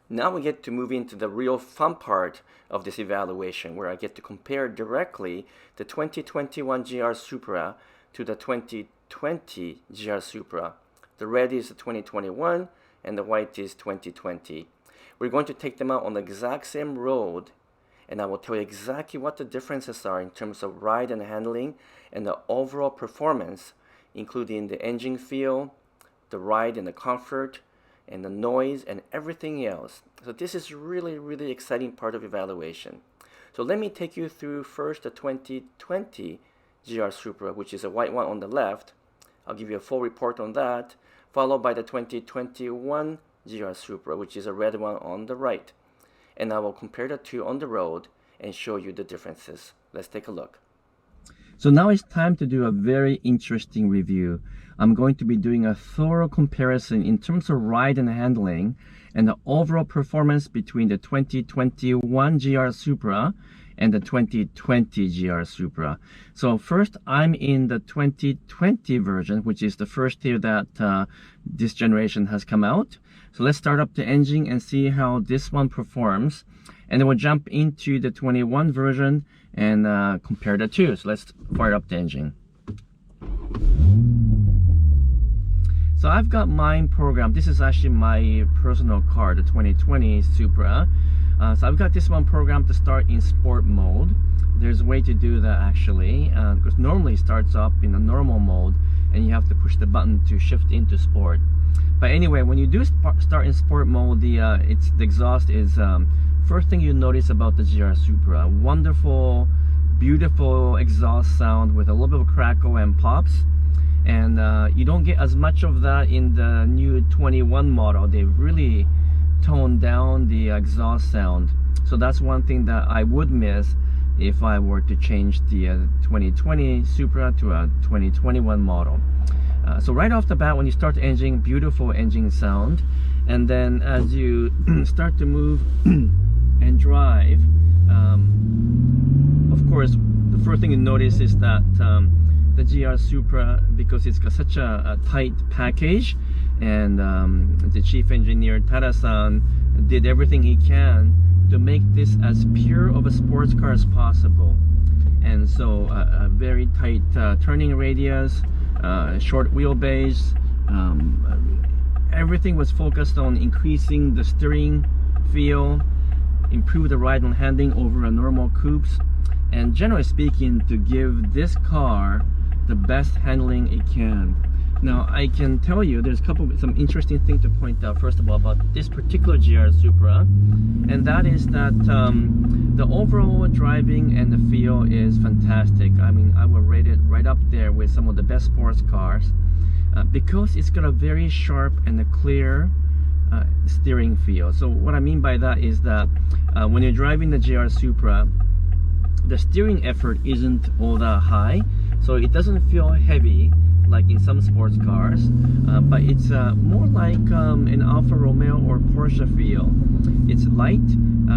Now we get to move into the real fun part of this evaluation, where I get to compare directly the 2021 GR Supra to the 2020 GR Supra. The red is the 2021 and the white is 2020. We're going to take them out on the exact same road, and I will tell you exactly what the differences are in terms of ride and handling and the overall performance, including the engine feel, the ride and the comfort, and the noise and everything else. So this is really exciting part of evaluation. So let me take you through first the 2020 GR Supra, which is a white one on the left. I'll give you a full report on that, followed by the 2021 GR Supra, which is a red one on the right. And I will compare the two on the road and show you the differences. Let's take a look. So now it's time to do a very interesting review. I'm going to be doing a thorough comparison in terms of ride and handling and the overall performance between the 2021 GR Supra and the 2020 GR Supra. So first, I'm in the 2020 version, which is the first year that this generation has come out. So let's start up the engine and see how this one performs. And then we'll jump into the 21 version and compare the two. So let's fire up the engine. So I've got mine programmed. This is actually my personal car, the 2020 Supra. So I've got this one programmed to start in sport mode. There's a way to do that actually, because normally it starts up in a normal mode and you have to push the button to shift into sport. But anyway, when you do start in sport mode, the exhaust is first thing you notice about the GR Supra. Wonderful, beautiful exhaust sound with a little bit of crackle and pops. And you don't get as much of that in the new 21 model. They really toned down the exhaust sound. So that's one thing that I would miss if I were to change the 2020 Supra to a 2021 model. So right off the bat, when you start the engine, beautiful engine sound. And then as you start to move and drive, of course, the first thing you notice is that the GR Supra, because it's got such a tight package, and the chief engineer Tada-san did everything he can to make this as pure of a sports car as possible. And so a very tight turning radius, short wheelbase, everything was focused on increasing the steering feel, improve the ride and handling over a normal coupes, and generally speaking, to give this car the best handling it can. Now I can tell you there's some interesting things to point out. First of all, about this particular GR Supra, and that is that the overall driving and the feel is fantastic. I mean, I would rate it right up there with some of the best sports cars because it's got a very sharp and a clear steering feel. So what I mean by that is that when you're driving the GR Supra, the steering effort isn't all that high, so it doesn't feel heavy like in some sports cars, but it's more like an Alfa Romeo or Porsche feel. It's light,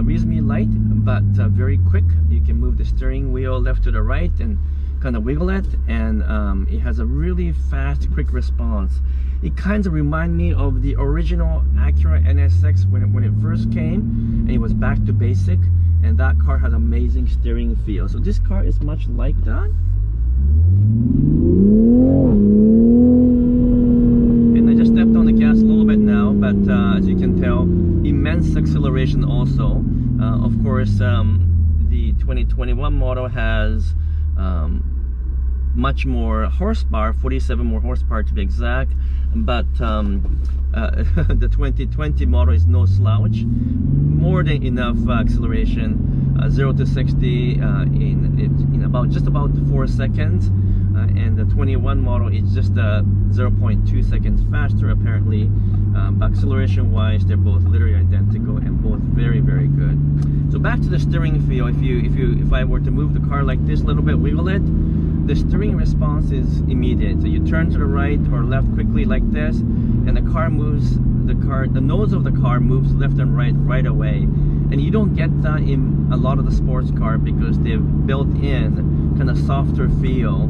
reasonably light, but very quick. You can move the steering wheel left to the right and kind of wiggle it, and it has a really fast, quick response. It kind of reminds me of the original Acura NSX when it first came, and it was back to basic, and that car had amazing steering feel. So this car is much like that. And I just stepped on the gas a little bit now, but as you can tell, immense acceleration also. Of course, the 2021 model has much more horsepower, 47 more horsepower to be exact, but the 2020 model is no slouch. More than enough acceleration, 0 to 60 in just about 4 seconds, and the 21 model is just 0.2 seconds faster apparently. But acceleration wise, they're both literally identical and both very good. So back to the steering feel. If I were to move the car like this a little bit, wiggle it, the steering response is immediate. So you turn to the right or left quickly like this, and the car moves. The nose of the car moves left and right away, and you don't get that in a lot of the sports car because they've built in kind of softer feel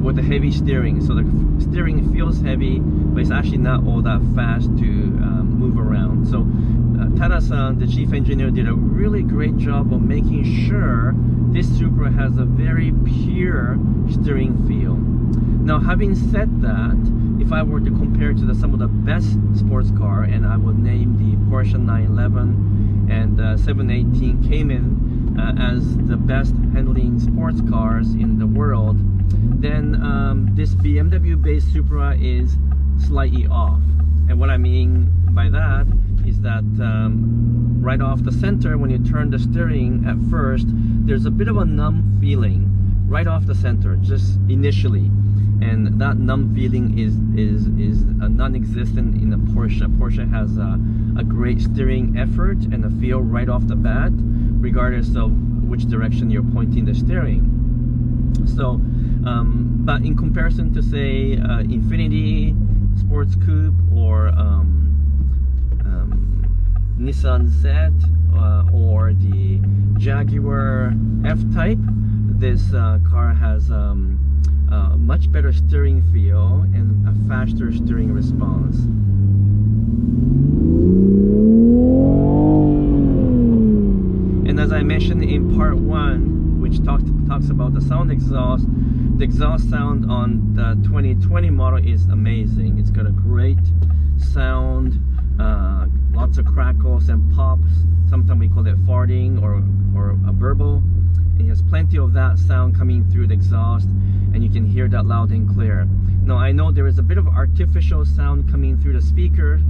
with the heavy steering. So the steering feels heavy, but it's actually not all that fast to move around. So Tada-san, the chief engineer, did a really great job of making sure this Supra has a very pure steering feel. Now, having said that, if I were to compare to some of the best sports car, and I would name the Porsche 911 and 718 Cayman as the best handling sports cars in the world, then this BMW-based Supra is slightly off. And what I mean by that is that right off the center, when you turn the steering at first, there's a bit of a numb feeling right off the center, just initially. And that numb feeling is non-existent in the Porsche. Porsche has a great steering effort and a feel right off the bat, regardless of which direction you're pointing the steering. So, but in comparison to say Infiniti Sports Coupe or Nissan Z or the Jaguar F-Type, this car has much better steering feel and a faster steering response. And as I mentioned in part 1, which talks about the sound exhaust, the exhaust sound on the 2020 model is amazing. It's got a great sound, lots of crackles and pops. Sometimes we call it farting or a burble. It has plenty of that sound coming through the exhaust, and you can hear that loud and clear. Now, I know there is a bit of artificial sound coming through the speaker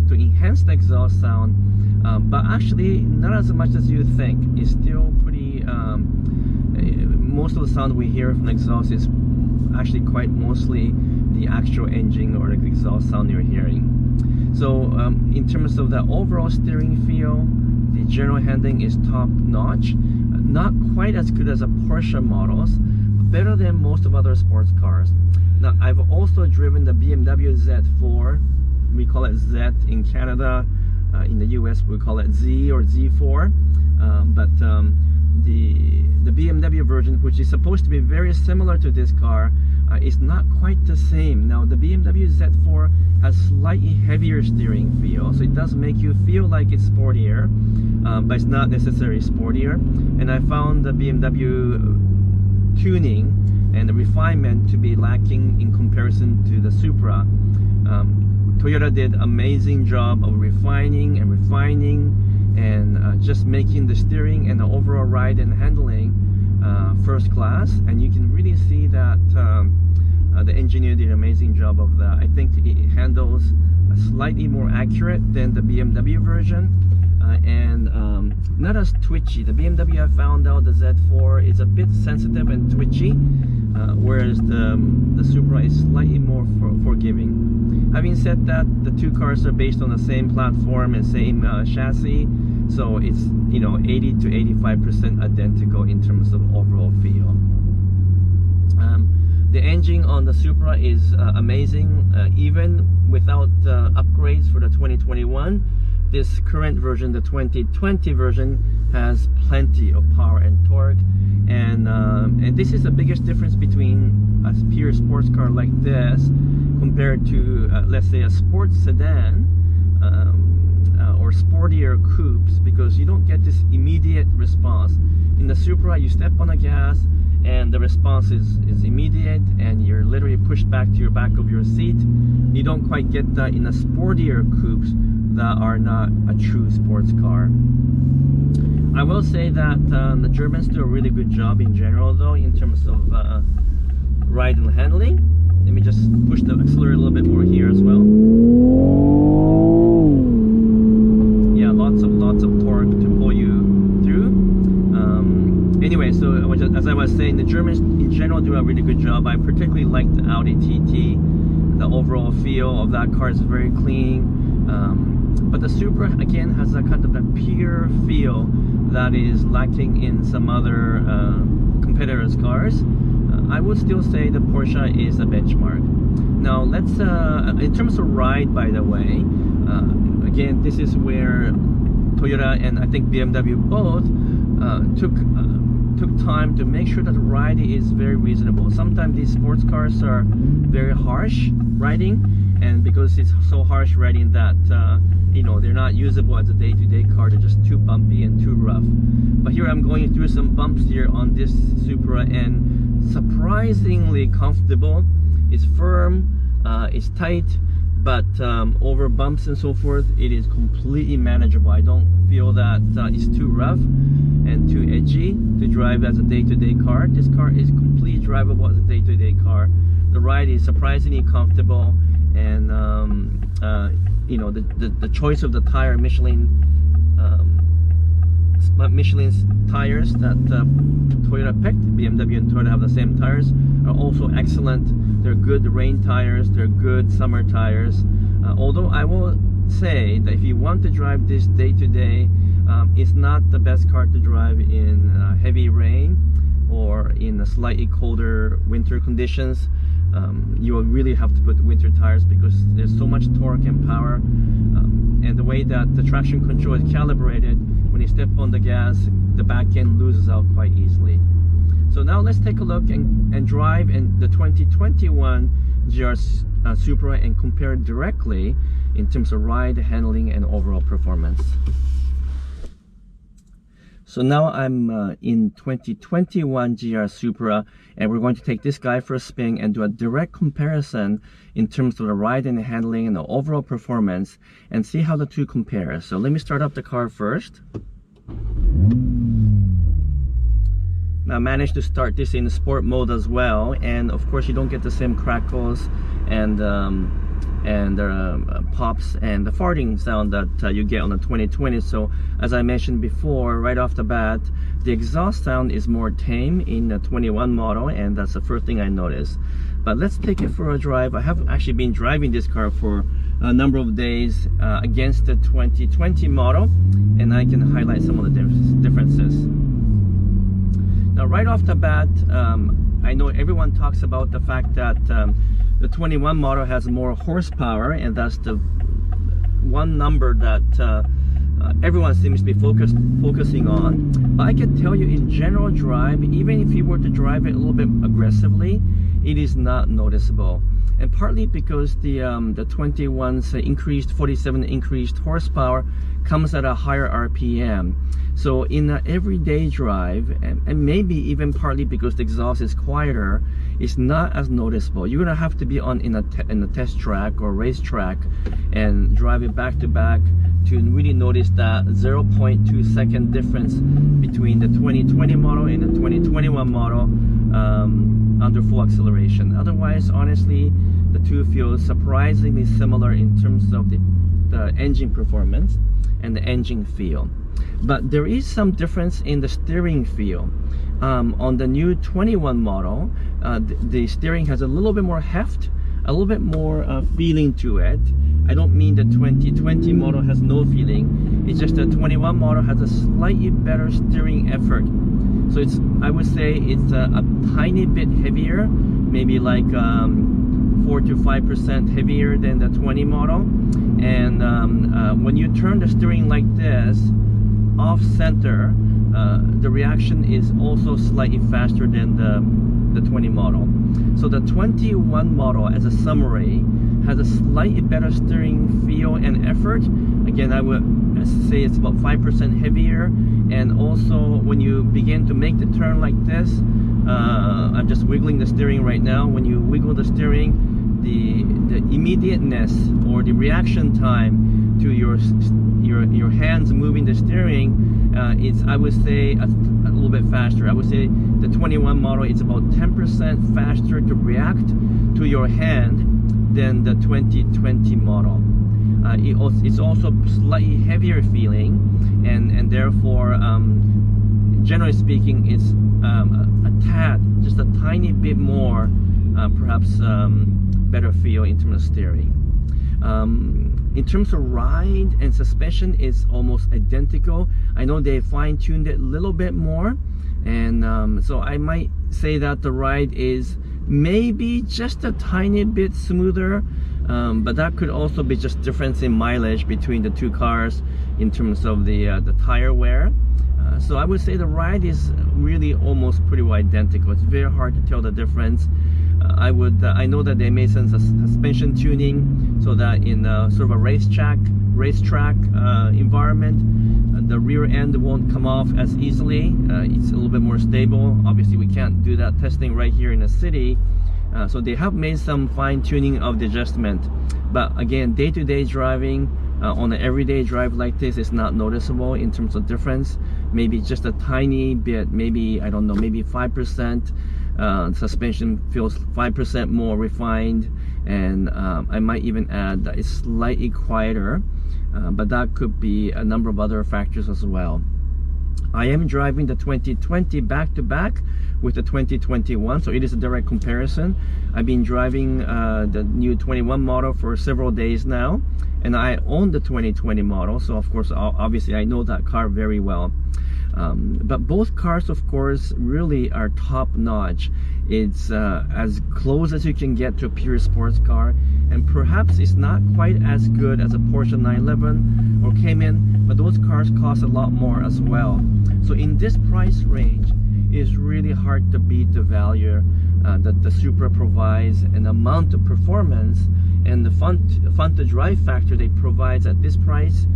to enhance the exhaust sound, but actually not as much as you think. It's still pretty, most of the sound we hear from the exhaust is actually quite mostly the actual engine or the exhaust sound you're hearing. So in terms of the overall steering feel, the general handling is top notch. Not quite as good as a Porsche models, but better than most of other sports cars. Now, I've also driven the BMW Z4. We call it Z in Canada. In the US, we call it Z or Z4. But the BMW version, which is supposed to be very similar to this car, is not quite the same. Now, the BMW Z4 has slightly heavier steering feel, so it does make you feel like it's sportier, but it's not necessarily sportier. And I found the BMW tuning and the refinement to be lacking in comparison to the Supra. Toyota did an amazing job of refining and just making the steering and the overall ride and handling first class, and you can really see that the engineer did an amazing job of that. I think it handles slightly more accurate than the BMW version, and not as twitchy. The BMW, I found out the Z4 is a bit sensitive and twitchy, whereas the Supra is slightly more forgiving. Having said that, the two cars are based on the same platform and same chassis, so it's 80 to 85% identical in terms of overall feel. The engine on the Supra is amazing, even without upgrades for the 2021. This current version, the 2020 version, has plenty of power and torque, and this is the biggest difference between a pure sports car like this compared to let's say a sports sedan or sportier coupes, because you don't get this immediate response. In the Supra, you step on the gas and the response is immediate, and you're literally pushed back to your back of your seat. You don't quite get that in the sportier coupes that are not a true sports car. I will say that the Germans do a really good job in general, though, in terms of ride and handling. Let me just push the accelerator a little bit more here as well. Yeah, lots of torque to pull you through. Anyway, so as I was saying, the Germans in general do a really good job. I particularly like the Audi TT. The overall feel of that car is very clean. But the Supra, again, has a kind of a pure feel that is lacking in some other competitors' cars. I would still say the Porsche is a benchmark. Now, let's, in terms of ride, by the way, again, this is where Toyota and I think BMW both took took time to make sure that the ride is very reasonable. Sometimes these sports cars are very harsh riding, and because it's so harsh riding that you know, they're not usable as a day-to-day car. They're just too bumpy and too rough. But here I'm going through some bumps here on this Supra, and surprisingly comfortable. It's firm, it's tight, but over bumps and so forth, it is completely manageable. I don't feel that it's too rough and too edgy to drive as a day-to-day car. This car is completely drivable as a day-to-day car. The ride is surprisingly comfortable, and you know, the choice of the tire, Michelin's tires that Toyota picked, BMW and Toyota have the same tires, are also excellent. They're good rain tires, they're good summer tires. Although I will say that if you want to drive this day to day, it's not the best car to drive in heavy rain or in a slightly colder winter conditions. You will really have to put winter tires because there's so much torque and power, and the way that the traction control is calibrated, when you step on the gas, the back end loses out quite easily. So now let's take a look and drive in the 2021 GR Supra and compare it directly in terms of ride, handling, and overall performance. So now I'm in 2021 GR Supra, and we're going to take this guy for a spin and do a direct comparison in terms of the ride and handling and the overall performance, and see how the two compare. So let me start up the car first. Now I managed to start this in sport mode as well, and of course you don't get the same crackles and pops and the farting sound that you get on the 2020. So as I mentioned before, right off the bat, the exhaust sound is more tame in the 21 model, and that's the first thing I noticed. But let's take it for a drive. I have actually been driving this car for a number of days against the 2020 model, and I can highlight some of the differences. Now right off the bat, I know everyone talks about the fact that the 21 model has more horsepower, and that's the one number that everyone seems to be focusing on. But I can tell you, in general drive, even if you were to drive it a little bit aggressively, it is not noticeable. And partly because the 21's increased 47 increased horsepower comes at a higher RPM. So in an everyday drive, and maybe even partly because the exhaust is quieter, it's not as noticeable. You're gonna have to be in a test track or race track and drive it back to back to really notice that 0.2 second difference between the 2020 model and the 2021 model under full acceleration. Otherwise, honestly, the two feel surprisingly similar in terms of the engine performance and the engine feel. But there is some difference in the steering feel. On the new 21 model, the steering has a little bit more heft, a little bit more feeling to it. I don't mean the 2020 model has no feeling. It's just the 21 model has a slightly better steering effort. So it's, I would say it's a tiny bit heavier, maybe like 4 to 5% heavier than the 20 model. And when you turn the steering like this, off center, the reaction is also slightly faster than the 20 model. So the 21 model, as a summary, has a slightly better steering feel and effort. Again, I would say it's about 5% heavier. And also when you begin to make the turn like this, I'm just wiggling the steering right now. When you wiggle the steering, the immediateness or the reaction time to your hands moving the steering, it's, I would say, a little bit faster. I would say the 21 model, it's about 10% faster to react to your hand than the 2020 model. It's also slightly heavier feeling, and therefore, generally speaking, it's a tad, just a tiny bit more, perhaps better feel in terms of steering. In terms of ride and suspension, it's almost identical. I know they fine-tuned it a little bit more, and so I might say that the ride is maybe just a tiny bit smoother, but that could also be just difference in mileage between the two cars in terms of the tire wear. So I would say the ride is really almost pretty well identical. It's very hard to tell the difference. I know that they made some suspension tuning so that in sort of a racetrack environment, the rear end won't come off as easily. It's a little bit more stable. Obviously, we can't do that testing right here in the city. So they have made some fine tuning of the adjustment. But again, day-to-day driving, on an everyday drive like this, is not noticeable in terms of difference. Maybe just a tiny bit, maybe, I don't know, maybe 5%. Suspension feels 5% more refined, and I might even add that it's slightly quieter, but that could be a number of other factors as well. I am driving the 2020 back to back with the 2021, so it is a direct comparison. I've been driving the new 21 model for several days now, and I own the 2020 model, so of course obviously I know that car very well. But both cars, of course, really are top-notch. It's as close as you can get to a pure sports car, and perhaps it's not quite as good as a Porsche 911 or Cayman, but those cars cost a lot more as well. So in this price range, it's really hard to beat the value that the Supra provides, and the amount of performance and the fun to drive factor they provides at this price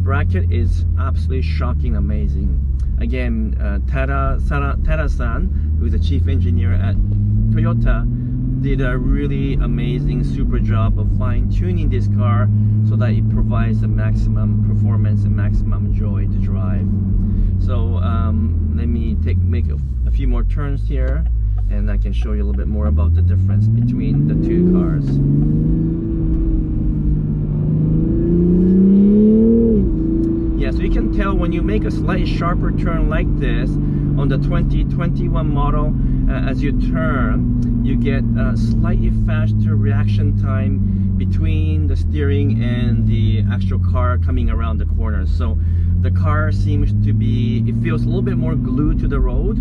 bracket is absolutely shocking, amazing. Again, Tada-san, who is the chief engineer at Toyota, did a really amazing, super job of fine-tuning this car so that it provides the maximum performance and maximum joy to drive. So let me make a few more turns here, and I can show you a little bit more about the difference between the two cars. Yeah, so you can tell when you make a slightly sharper turn like this on the 2021 model, as you turn, you get a slightly faster reaction time between the steering and the actual car coming around the corner. So the car seems to be, it feels a little bit more glued to the road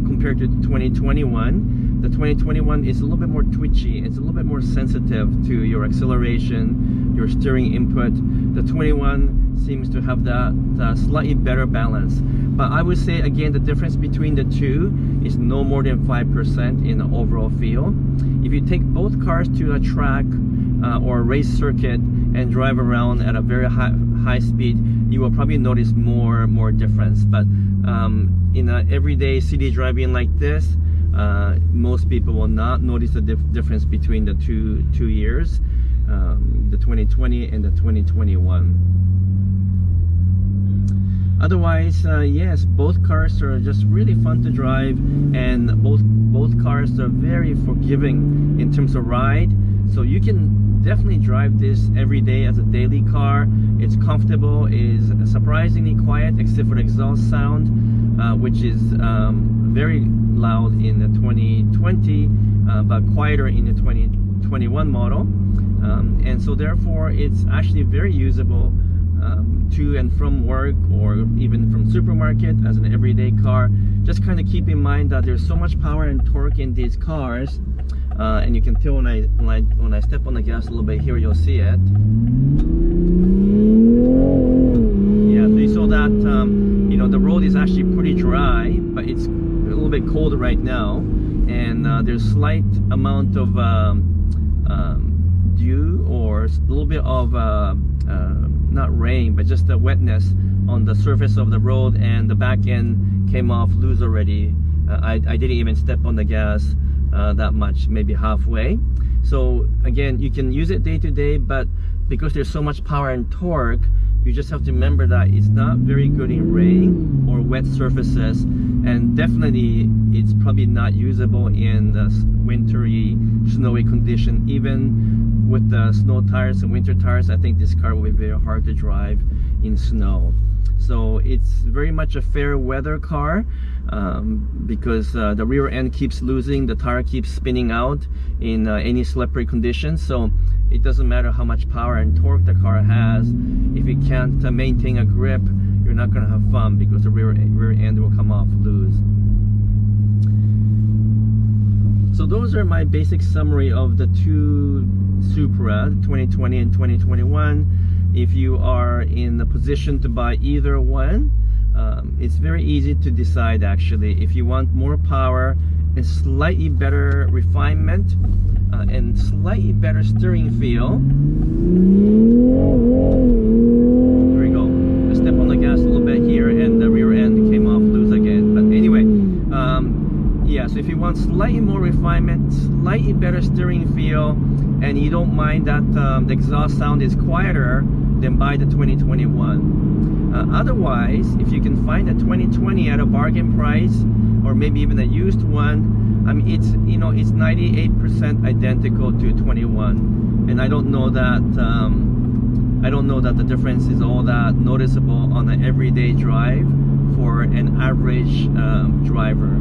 compared to 2021. The 2021 is a little bit more twitchy. It's a little bit more sensitive to your acceleration, your steering input. The 21 seems to have that slightly better balance. But I would say, again, the difference between the two is no more than 5% in the overall feel. If you take both cars to a track or a race circuit and drive around at a very high speed, you will probably notice more difference. But in an everyday city driving like this, most people will not notice the difference between the two years, the 2020 and the 2021. Otherwise, yes, both cars are just really fun to drive, and both cars are very forgiving in terms of ride. So you can definitely drive this every day as a daily car. It's comfortable, is surprisingly quiet except for the exhaust sound, which is very loud in the 2020, but quieter in the 2021 model. And so therefore it's actually very usable to and from work, or even from supermarket as an everyday car. Just kind of keep in mind that there's so much power and torque in these cars, and you can tell when I step on the gas a little bit here, you'll see it. Yeah, so you saw that you know, the road is actually pretty dry, but it's a little bit cold right now, and there's slight amount of dew, or a little bit of not rain, but just the wetness on the surface of the road, and the back end came off loose already. I didn't even step on the gas that much, maybe halfway. So again, you can use it day to day, but because there's so much power and torque, you just have to remember that it's not very good in rain or wet surfaces, and definitely it's probably not usable in the wintry, snowy condition. Even with the snow tires and winter tires, I think this car will be very hard to drive in snow. So it's very much a fair weather car, because the rear end keeps losing, the tire keeps spinning out in any slippery conditions. So it doesn't matter how much power and torque the car has, if it can't maintain a grip, you're not going to have fun, because the rear end will come off loose. So those are my basic summary of the two Supra 2020 and 2021. If you are in the position to buy either one, it's very easy to decide actually. If you want more power and slightly better refinement and slightly better steering feel, there we go. I step on the gas a little bit here and the rear end came off loose again. But anyway, yeah, so if you want slightly more refinement, slightly better steering feel, and you don't mind that the exhaust sound is quieter, then buy the 2021. Otherwise, if you can find a 2020 at a bargain price, or maybe even a used one, I mean, it's, you know, it's 98% identical to 21, and I don't know that the difference is all that noticeable on an everyday drive for an average driver.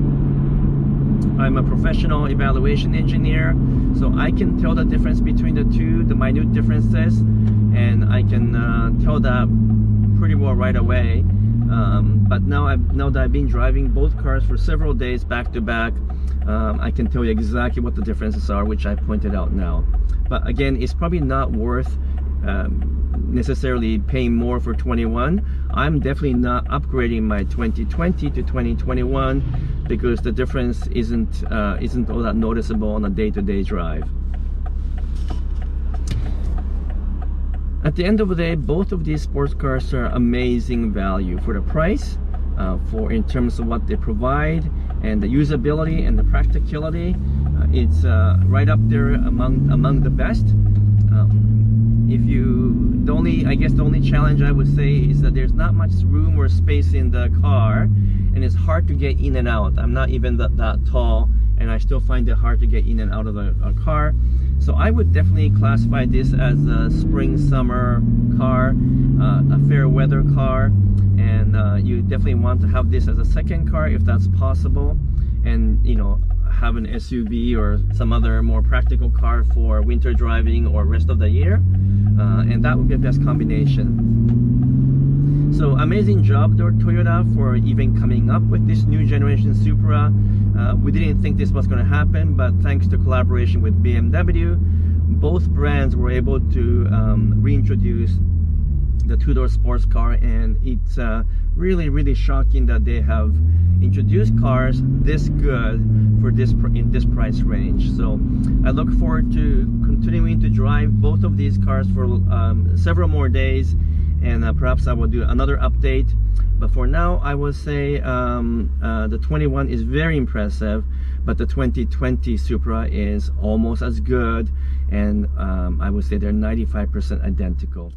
I'm a professional evaluation engineer, so I can tell the difference between the two, the minute differences, and I can tell that pretty well right away. But now that I've been driving both cars for several days back to back, I can tell you exactly what the differences are, which I pointed out now. But again, it's probably not worth necessarily paying more for 21. I'm definitely not upgrading my 2020 to 2021 because the difference isn't all that noticeable on a day-to-day drive. At the end of the day, both of these sports cars are amazing value for the price, for in terms of what they provide and the usability and the practicality. It's right up there among the best. I guess the only challenge I would say is that there's not much room or space in the car, and it's hard to get in and out. I'm not even that tall, and I still find it hard to get in and out of a car. So I would definitely classify this as a spring-summer car, a fair weather car, and you definitely want to have this as a second car if that's possible, and you know, have an SUV or some other more practical car for winter driving or rest of the year, and that would be the best combination. So amazing job Toyota for even coming up with this new generation Supra. We didn't think this was going to happen, but thanks to collaboration with BMW, both brands were able to reintroduce the two-door sports car, and it's really shocking that they have introduced cars this good for in this price range. So I look forward to continuing to drive both of these cars for several more days, and perhaps I will do another update. But for now, I will say the 21 is very impressive, but the 2020 Supra is almost as good, and I would say they're 95% identical.